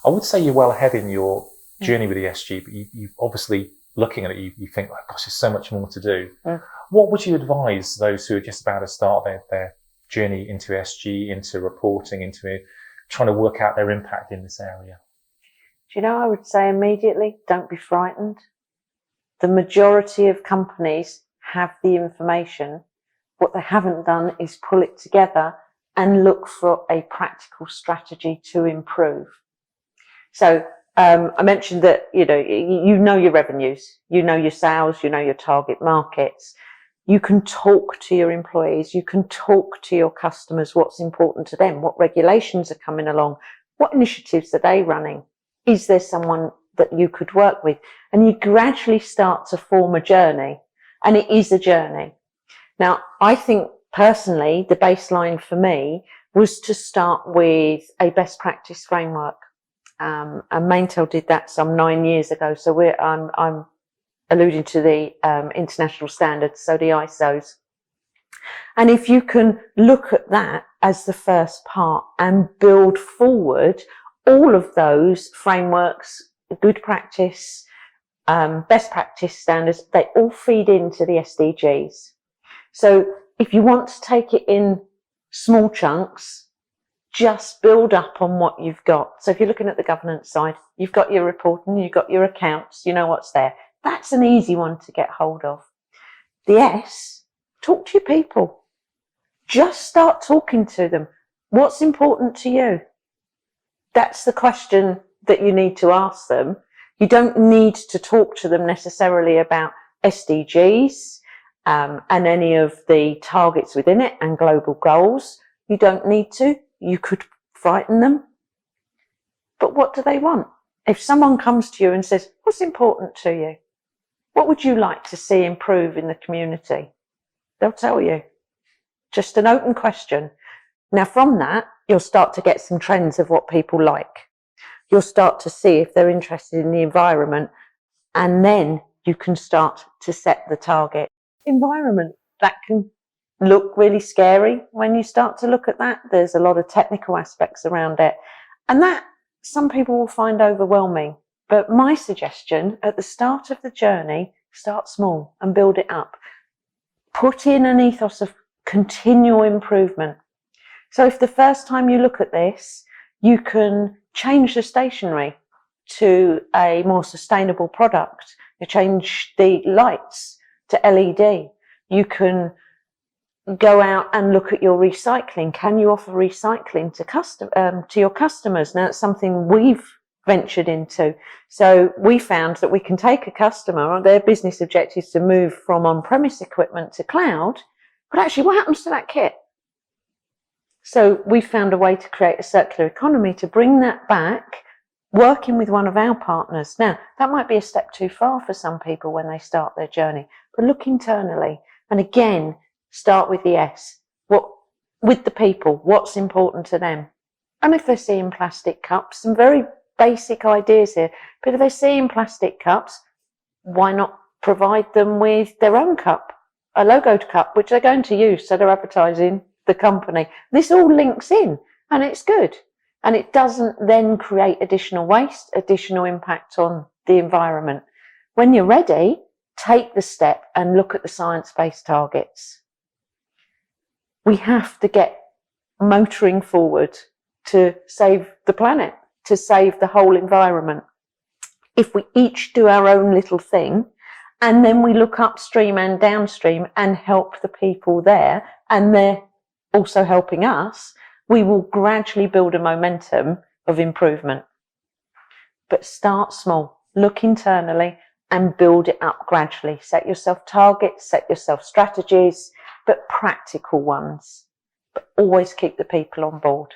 I would say you're well ahead in your journey with ESG, but you obviously, looking at it, you think, oh, gosh, there's so much more to do. What would you advise those who are just about to start their journey into ESG, into reporting, into trying to work out their impact in this area? Do you know, I would say immediately, don't be frightened. The majority of companies have the information. What they haven't done is pull it together and look for a practical strategy to improve. So I mentioned that, you know your revenues, you know your sales, you know your target markets. You can talk to your employees, you can talk to your customers, what's important to them, what regulations are coming along, what initiatives are they running? Is there someone that you could work with? And you gradually start to form a journey, and it is a journey. Now, I think personally, the baseline for me was to start with a best practice framework. And Maintel did that some 9 years ago. So I'm alluding to the international standards, so the ISOs. And if you can look at that as the first part and build forward all of those frameworks, good practice, best practice standards, they all feed into the SDGs. So if you want to take it in small chunks, just build up on what you've got. So if you're looking at the governance side, you've got your reporting, you've got your accounts, you know what's there. That's an easy one to get hold of. The S, talk to your people. Just start talking to them. What's important to you? That's the question that you need to ask them. You don't need to talk to them necessarily about SDGs and any of the targets within it and global goals. You don't need to. You could frighten them. But what do they want? If someone comes to you and says, what's important to you? What would you like to see improve in the community? They'll tell you. Just an open question. Now from that, you'll start to get some trends of what people like. You'll start to see if they're interested in the environment, and then you can start to set the target. Environment, that can look really scary when you start to look at that. There's a lot of technical aspects around it, and that some people will find overwhelming. But my suggestion at the start of the journey, start small and build it up. Put in an ethos of continual improvement. So if the first time you look at this, you can change the stationery to a more sustainable product. You change the lights to LED. You can go out and look at your recycling. Can you offer recycling to your customers? Now, it's something we've ventured into. So we found that we can take a customer, their business objective is to move from on-premise equipment to cloud, but actually what happens to that kit? So we found a way to create a circular economy to bring that back, working with one of our partners. Now, that might be a step too far for some people when they start their journey, but look internally. And again, start with the S. With the people, what's important to them? And if they're seeing plastic cups, some very basic ideas here, but if they're seeing plastic cups, why not provide them with their own cup, a logoed cup, which they're going to use, so they're advertising the company. This all links in, and it's good. And it doesn't then create additional waste, additional impact on the environment. When you're ready, take the step and look at the science-based targets. We have to get motoring forward to save the planet, to save the whole environment. If we each do our own little thing, and then we look upstream and downstream and help the people there, and they're also helping us, we will gradually build a momentum of improvement. But start small, look internally and build it up gradually. Set yourself targets, set yourself strategies, but practical ones. But always keep the people on board.